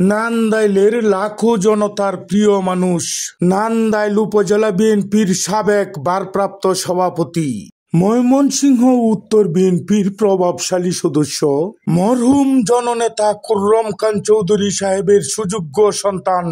নান্দাইলের লাখো জনতার প্রিয় মানুষ, নান্দাইল উপজেলা বিএনপির সাবেক ভারপ্রাপ্ত সভাপতি, ময়মনসিংহ উত্তর বিএনপির প্রভাবশালী সদস্য, মরহুম জননেতা খুররম খান চৌধুরী সাহেবের সুযোগ্য সন্তান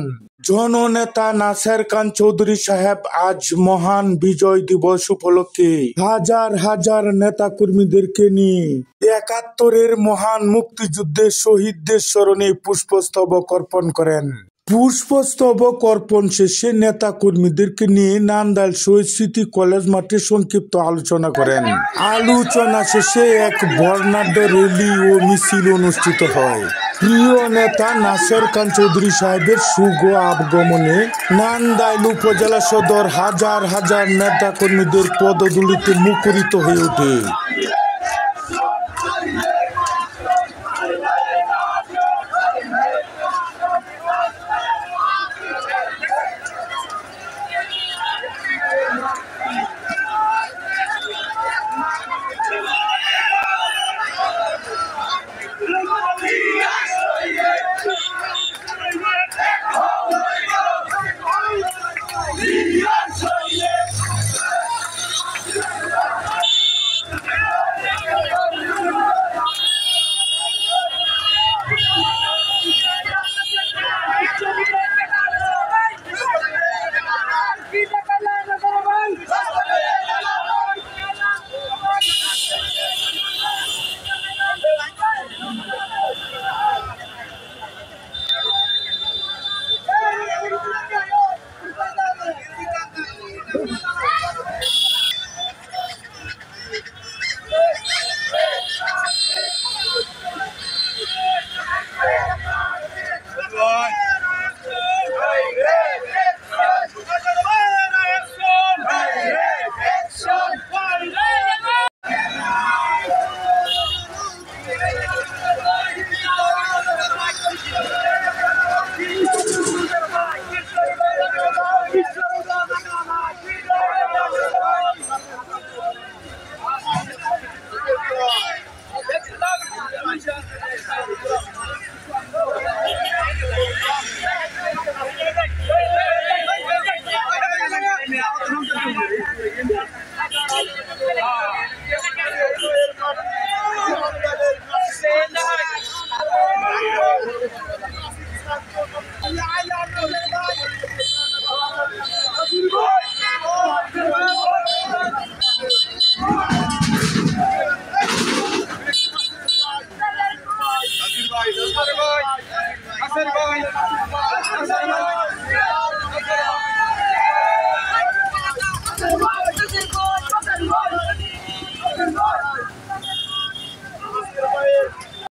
জননেতা নাসের খান চৌধুরী সাহেব আজ মহান বিজয় দিবস উপলক্ষে হাজার হাজার নেতা কর্মীদেরকে নিয়ে ৭১-এর মহান মুক্তিযুদ্ধের শহীদদের স্মরণে পুষ্পস্তবক অর্পণ করেন। পুষ্পস্তবক অর্পণ শেষে নেতা কর্মীদেরকে নিয়ে নান্দাইল শহীদ স্মৃতি কলেজ মাঠে সংক্ষিপ্ত আলোচনা করেন। আলোচনা শেষে এক বর্ণাঢ্য র্যালি ও মিছিল অনুষ্ঠিত হয়। প্রিয় নেতা নাসের খান চৌধুরী সাহেবের শুভ আগমনে নান্দাইল উপজেলা সদর হাজার হাজার নেতা কর্মীদের পদধূলিতে মুখরিত হয়ে ওঠে।